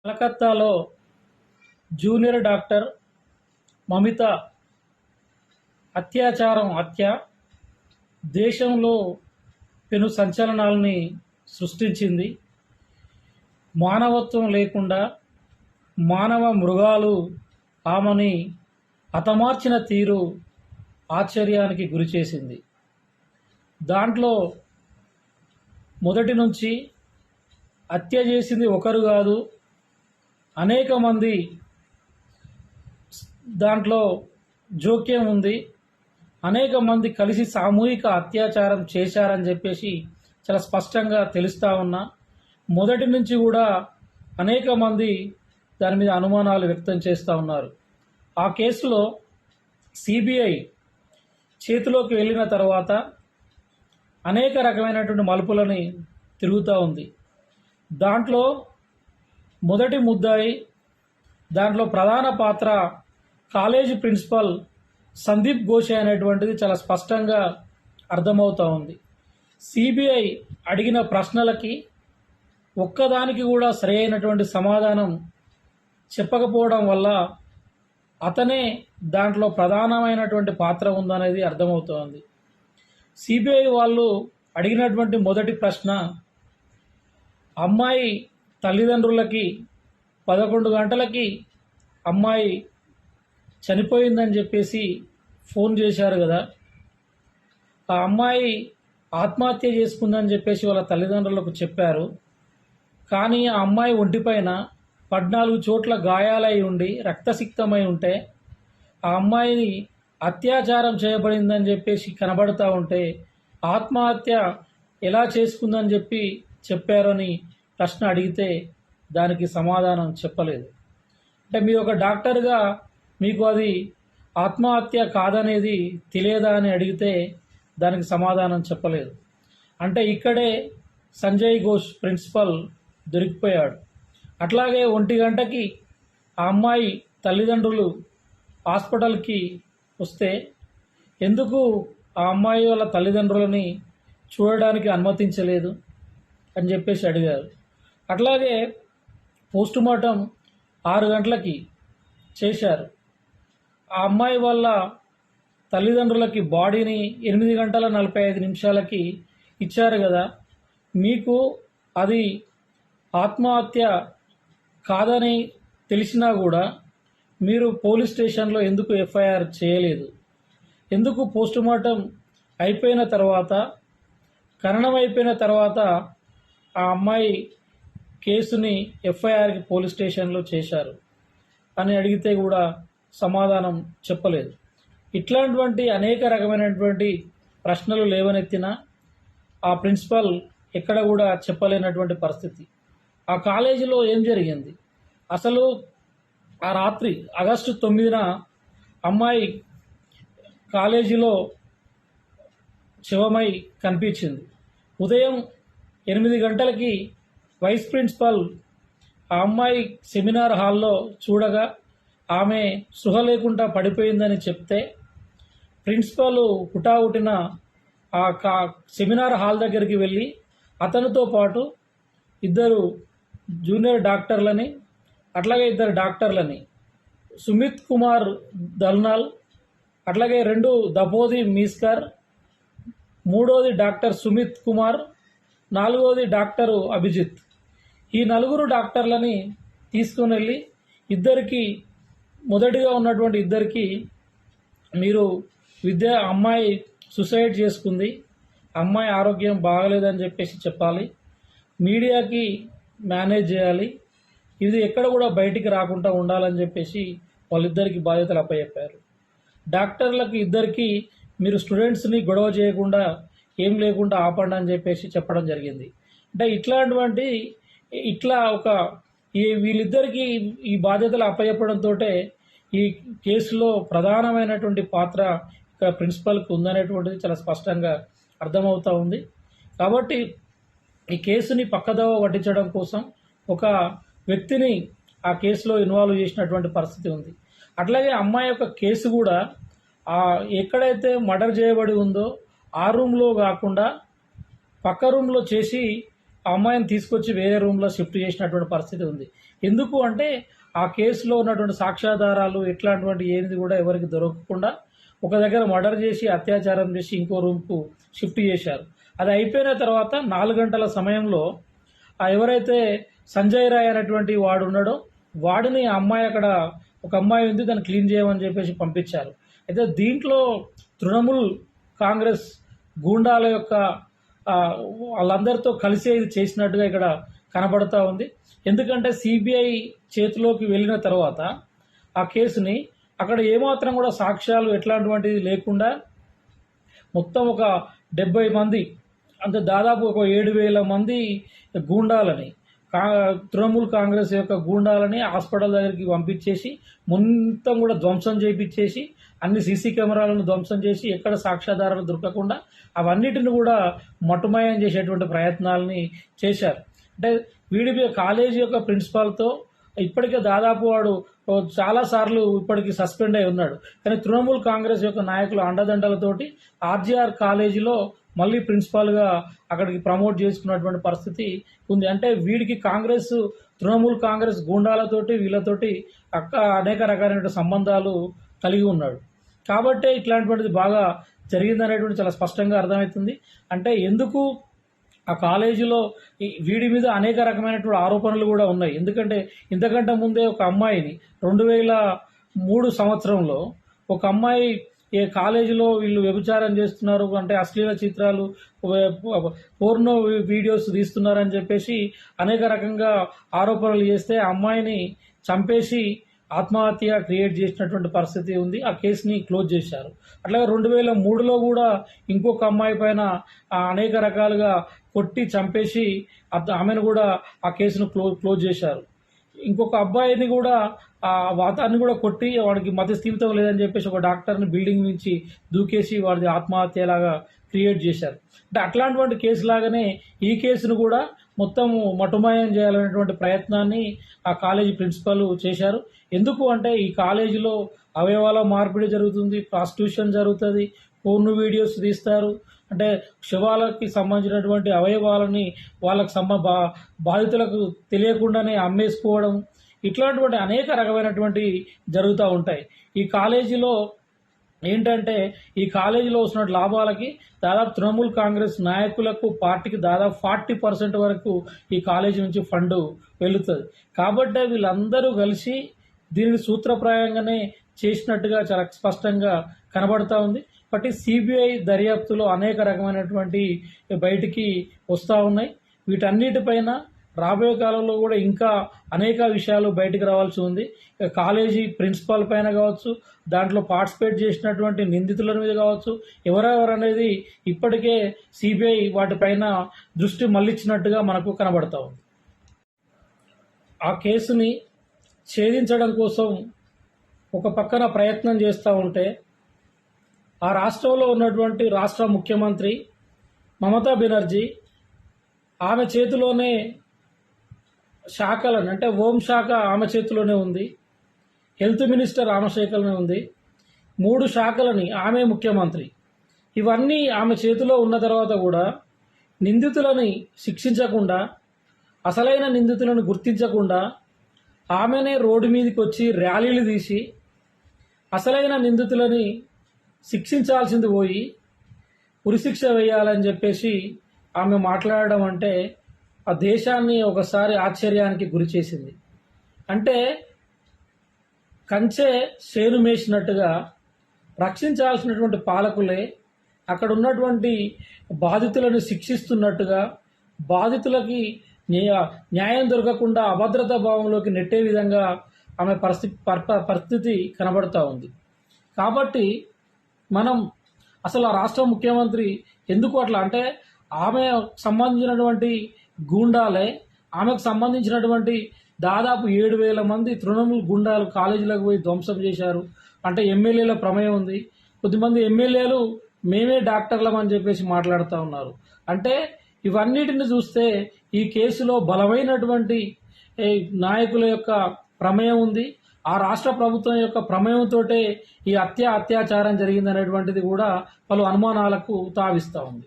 కలకత్తాలో junior doctor Mamitha హత్య దేశంలో పెను సంచలనాల్ని సృష్టించింది. మానవత్వం లేకుండా మానవ మృగాలు ఆమెని హతమార్చిన తీరు ఆశ్చర్యానికి గురిచేసింది. దాంట్లో మొదటి నుంచి హత్య చేసింది ఒకరు కాదు, అనేక మంది దాంట్లో జోక్యం ఉంది. అనేక మంది కలిసి సామూహిక అత్యాచారం చేశారని చెప్పేసి చాలా స్పష్టంగా తెలుస్తూ ఉన్నా. మొదటి నుంచి కూడా అనేక మంది దాని మీద అనుమానాలు వ్యక్తం చేస్తూ ఉన్నారు. ఆ కేసులో సిబిఐ చేతిలోకి వెళ్ళిన తర్వాత అనేక రకమైనటువంటి మలుపులని తిరుగుతూ ఉంది. దాంట్లో మొదటి ముద్దాయి, దాంట్లో ప్రధాన పాత్ర కాలేజీ ప్రిన్సిపల్ సందీప్ ఘోష్ అనేటువంటిది చాలా స్పష్టంగా అర్థమవుతూ ఉంది. సిబిఐ అడిగిన ప్రశ్నలకి ఒక్కదానికి కూడా సరి అయినటువంటి సమాధానం చెప్పకపోవడం వల్ల అతనే దాంట్లో ప్రధానమైనటువంటి పాత్ర ఉందనేది అర్థమవుతోంది. సిబిఐ వాళ్ళు అడిగినటువంటి మొదటి ప్రశ్న, అమ్మాయి తల్లిదండ్రులకి 11 గంటలకి అమ్మాయి చనిపోయిందని చెప్పేసి ఫోన్ చేశారు కదా, ఆ అమ్మాయి ఆత్మహత్య చేసుకుందని చెప్పేసి వాళ్ళ తల్లిదండ్రులకు చెప్పారు. కానీ ఆ అమ్మాయి ఒంటిపైన 14 చోట్ల గాయాలై ఉండి రక్తసిక్తమై ఉంటే, ఆ అమ్మాయిని అత్యాచారం చేయబడిందని చెప్పేసి కనబడుతూ ఉంటే ఆత్మహత్య ఎలా చేసుకుందని చెప్పి చెప్పారని ప్రశ్న అడిగితే దానికి సమాధానం చెప్పలేదు. అంటే మీరు ఒక డాక్టర్గా మీకు అది ఆత్మహత్య కాదనేది తెలియదా అని అడిగితే దానికి సమాధానం చెప్పలేదు. అంటే ఇక్కడే సంజయ్ ఘోష్ ప్రిన్సిపల్ దొరికిపోయాడు. అట్లాగే 1 గంటకి ఆ అమ్మాయి తల్లిదండ్రులు హాస్పిటల్కి వస్తే ఎందుకు ఆ అమ్మాయి వాళ్ళ తల్లిదండ్రులని చూడడానికి అనుమతించలేదు అని చెప్పేసి అడిగారు. అట్లాగే పోస్టుమార్టం 6 గంటలకి చేశారు. ఆ అమ్మాయి వాళ్ళ తల్లిదండ్రులకి బాడీని 8 గంటల 45 నిమిషాలకి ఇచ్చారు కదా, మీకు అది ఆత్మహత్య కాదని తెలిసినా కూడా మీరు పోలీస్ స్టేషన్లో ఎందుకు ఎఫ్ఐఆర్ చేయలేదు? ఎందుకు పోస్టుమార్టం అయిపోయిన తర్వాత, ఖననం అయిపోయిన తర్వాత ఆ అమ్మాయి కేసుని ఎఫ్ఐఆర్కి పోలీస్ స్టేషన్లో చేశారు అని అడిగితే కూడా సమాధానం చెప్పలేదు. ఇట్లాంటి అనేక రకమైనటువంటి ప్రశ్నలు లేవనెత్తిన ఆ ప్రిన్సిపల్ ఎక్కడ కూడా చెప్పలేనటువంటి పరిస్థితి. ఆ కాలేజీలో ఏం జరిగింది అసలు? ఆ రాత్రి ఆగస్టు 9న అమ్మాయి కాలేజీలో శవమై కనిపించింది. ఉదయం 8 గంటలకి వైస్ ప్రిన్సిపల్ ఆ అమ్మాయి సెమినార్ హాల్లో చూడగా ఆమె స్పృహ లేకుండా పడిపోయిందని చెప్తే ప్రిన్సిపల్ హుటాహుటిన ఆ సెమినార్ హాల్ దగ్గరికి వెళ్ళి అతనితో పాటు 2 జూనియర్ డాక్టర్లని, అట్లాగే 2 డాక్టర్లని, సుమిత్ కుమార్ దల్నాల్, అట్లాగే 2 దపోది మీస్కర్, 3వది డాక్టర్ సుమిత్ కుమార్, 4వది డాక్టరు అభిజిత్, ఈ 4 డాక్టర్లని తీసుకుని వెళ్ళి మొదటిగా ఉన్నటువంటి 2కి మీరు అమ్మాయి సూసైడ్ చేసుకుంది, అమ్మాయి ఆరోగ్యం బాగలేదని చెప్పేసి చెప్పాలి, మీడియాకి మేనేజ్ చేయాలి, ఇది ఎక్కడ కూడా బయటికి రాకుండా ఉండాలని చెప్పేసి వాళ్ళిద్దరికి బాధ్యతలు అప్పచెప్పారు. డాక్టర్లకు 2కి మీరు స్టూడెంట్స్ని గొడవ చేయకుండా ఏం లేకుండా ఆపండి అని చెప్పేసి చెప్పడం జరిగింది. అంటే వీళ్ళిద్దరికీ ఈ బాధ్యతలు అప్పచెప్పడంతో ఈ కేసులో ప్రధానమైనటువంటి పాత్ర ఇక్కడ ప్రిన్సిపల్కి ఉందనేటువంటిది చాలా స్పష్టంగా అర్థమవుతూ ఉంది. కాబట్టి ఈ కేసుని పక్కదోవ పట్టించడం కోసం ఒక వ్యక్తిని ఆ కేసులో ఇన్వాల్వ్ చేసినటువంటి పరిస్థితి ఉంది. అట్లాగే అమ్మాయి యొక్క కేసు కూడా ఎక్కడైతే మర్డర్ చేయబడి ఉందో ఆ రూమ్లో కాకుండా పక్క రూమ్లో చేసి ఆ అమ్మాయిని తీసుకొచ్చి వేరే రూమ్లో షిఫ్ట్ చేసినటువంటి పరిస్థితి ఉంది. ఎందుకు అంటే ఆ కేసులో ఉన్నటువంటి సాక్ష్యాధారాలు ఎట్లాంటి ఏది కూడా ఎవరికి దొరకకుండా ఒక దగ్గర మర్డర్ చేసి అత్యాచారం చేసి ఇంకో రూమ్కు షిఫ్ట్ చేశారు. అది అయిపోయిన తర్వాత 4 గంటల సమయంలో ఎవరైతే సంజయ్ రాయ్ అనేటువంటి వాడు ఉన్నాడో వాడిని ఆ అమ్మాయి అక్కడ ఒక అమ్మాయి ఉంది దాన్ని క్లీన్ చేయమని చెప్పేసి పంపించారు. అయితే దీంట్లో తృణమూల్ కాంగ్రెస్ గూండాల యొక్క వాళ్ళందరితో కలిసి ఇది చేసినట్టుగా ఇక్కడ కనబడుతూ ఉంది. ఎందుకంటే సిబిఐ చేతిలోకి వెళ్ళిన తర్వాత ఆ కేసుని అక్కడ ఏమాత్రం కూడా సాక్ష్యాలు ఎట్లాంటివి లేకుండా మొత్తం ఒక 70 మంది అంటే దాదాపు ఒక 7,000 మంది గూండాలని తృణమూల్ కాంగ్రెస్ యొక్క గూండాలని హాస్పిటల్ దగ్గరికి పంపించేసి మొత్తం కూడా ధ్వంసం చేయించేసి అన్ని సీసీ కెమెరాలను ధ్వంసం చేసి ఎక్కడ సాక్ష్యాధారాలు దొరకకుండా అవన్నిటిని కూడా మటుమాయం చేసేటువంటి ప్రయత్నాలని చేశారు. అంటే వీడి కాలేజీ యొక్క ప్రిన్సిపాల్తో ఇప్పటికే దాదాపు వాడు చాలాసార్లు ఇప్పటికి సస్పెండ్ అయి ఉన్నాడు. కానీ తృణమూల్ కాంగ్రెస్ యొక్క నాయకుల అండదండలతోటి ఆర్జీఆర్ కాలేజీలో మళ్ళీ ప్రిన్సిపాల్గా అక్కడికి ప్రమోట్ చేసుకున్నటువంటి పరిస్థితి ఉంది. అంటే వీడికి తృణమూల్ కాంగ్రెస్ గూండాలతోటి వీళ్ళతోటి అనేక రకాలైన సంబంధాలు కలిగి ఉన్నాడు. కాబట్టే ఇట్లాంటిది బాగా జరిగిందనేటువంటి చాలా స్పష్టంగా అర్థమవుతుంది. అంటే ఎందుకు ఆ కాలేజీలో వీడి మీద అనేక రకమైనటువంటి ఆరోపణలు కూడా ఉన్నాయి. ఎందుకంటే ఇంతకంటే ముందే ఒక అమ్మాయిని 2003 సంవత్సరంలో ఒక అమ్మాయి కాలేజీలో వీళ్ళు వ్యభిచారం చేస్తున్నారు అంటే అశ్లీల చిత్రాలు పోర్నో వీడియోస్ తీస్తున్నారని చెప్పేసి అనేక రకంగా ఆరోపణలు చేస్తే ఆ అమ్మాయిని చంపేసి ఆత్మహత్య క్రియేట్ చేసినటువంటి పరిస్థితి ఉంది. ఆ కేసుని క్లోజ్ చేశారు. అట్లాగే 2003లో కూడా ఇంకొక అమ్మాయి పైన అనేక రకాలుగా కొట్టి చంపేసి ఆమెను కూడా ఆ కేసును క్లోజ్ చేశారు. ఇంకొక అబ్బాయిని కూడా వాతాన్ని కూడా కొట్టి వాడికి మతిస్థిమితం లేదని చెప్పేసి ఒక డాక్టర్ని బిల్డింగ్ నుంచి దూకేసి వాడిది ఆత్మహత్యలాగా క్రియేట్ చేశారు. అంటే అట్లాంటి కేసు లాగానే ఈ కేసును కూడా మొత్తం మటుమాయం చేయాలనేటువంటి ప్రయత్నాన్ని ఆ కాలేజీ ప్రిన్సిపల్ చేశారు. ఎందుకు అంటే ఈ కాలేజీలో అవయవాల మార్పిడి జరుగుతుంది, ప్రాస్టిట్యూషన్ జరుగుతుంది, పోర్న్ వీడియోస్ తీస్తారు. అంటే శవాలకి సంబంధించినటువంటి అవయవాలని వాళ్ళకి బాధితులకు తెలియకుండానే అమ్మేసుకోవడం ఇట్లాంటివంటి అనేక రకమైనటువంటి జరుగుతూ ఉంటాయి. ఈ కాలేజీలో ఏంటంటే ఈ కాలేజీలో వస్తున్న లాభాలకి దాదాపు తృణమూల్ కాంగ్రెస్ నాయకులకు పార్టీకి దాదాపు 40% వరకు ఈ కాలేజీ నుంచి ఫండ్ వెళుతుంది. కాబట్టి వీళ్ళందరూ కలిసి దీనిని సూత్రప్రాయంగానే చేసినట్టుగా చాలా స్పష్టంగా కనబడుతూ ఉంది. బట్ సిబిఐ దర్యాప్తులో అనేక రకమైనటువంటి బయటికి వస్తూ ఉన్నాయి. వీటన్నిటిపైన రాబోయే కాలంలో కూడా ఇంకా అనేక విషయాలు బయటికి రావాల్సి ఉంది. కాలేజీ ప్రిన్సిపాల్ పైన కావచ్చు, దాంట్లో పార్టిసిపేట్ చేసినటువంటి నిందితుల మీద కావచ్చు, ఎవరెవరనేది ఇప్పటికే సిబిఐ వాటిపైన దృష్టి మళ్లించినట్టుగా మనకు కనబడతా ఉంది. ఆ కేసుని ఛేదించడం కోసం ఒక పక్కన ప్రయత్నం చేస్తూ ఉంటే ఆ రాష్ట్రంలో ఉన్నటువంటి రాష్ట్ర ముఖ్యమంత్రి మమతా బెనర్జీ ఆమె చేతిలోనే శాఖలను అంటే హోంశాఖ ఆమె చేతిలోనే ఉంది, హెల్త్ మినిస్టర్ ఆమె శాఖలోనే ఉంది, 3 శాఖలని ఆమె ముఖ్యమంత్రి. ఇవన్నీ ఆమె చేతిలో ఉన్న తర్వాత కూడా నిందితులని శిక్షించకుండా, అసలైన నిందితులను గుర్తించకుండా ఆమెనే రోడ్డు మీదకి వచ్చి ర్యాలీలు తీసి అసలైన నిందితులని శిక్షించాల్సింది పోయి ఉరిశిక్ష వేయాలని చెప్పేసి ఆమె మాట్లాడడం అంటే ఆ దేశాన్ని ఒకసారి ఆశ్చర్యానికి గురి చేసింది. అంటే కంచె సేను మేసినట్టుగా రక్షించాల్సినటువంటి పాలకులే అక్కడ ఉన్నటువంటి బాధితులను శిక్షిస్తున్నట్టుగా, బాధితులకి న్యాయం దొరకకుండా అభద్రతా భావంలోకి నెట్టే విధంగా ఆమె పరిస్థితి కనబడుతూ ఉంది. కాబట్టి మనం అసలు ఆ రాష్ట్ర ముఖ్యమంత్రి ఎందుకు అట్లా అంటే ఆమె సంబంధించినటువంటి గూండాలే ఆమెకు సంబంధించినటువంటి దాదాపు 7,000 మంది తృణమూల్ గుండాలు కాలేజీలకు పోయి ధ్వంసం చేశారు. అంటే ఎమ్మెల్యేల ప్రమేయం ఉంది. కొద్దిమంది ఎమ్మెల్యేలు మేమే డాక్టర్లం అని చెప్పేసి మాట్లాడుతూ ఉన్నారు. అంటే ఇవన్నిటిని చూస్తే ఈ కేసులో బలమైనటువంటి నాయకుల యొక్క ప్రమేయం ఉంది. ఆ రాష్ట్ర ప్రభుత్వం యొక్క ప్రమేయంతో ఈ అత్యాచారం జరిగిందనేటువంటిది కూడా పలు అనుమానాలకు తావిస్తూ ఉంది.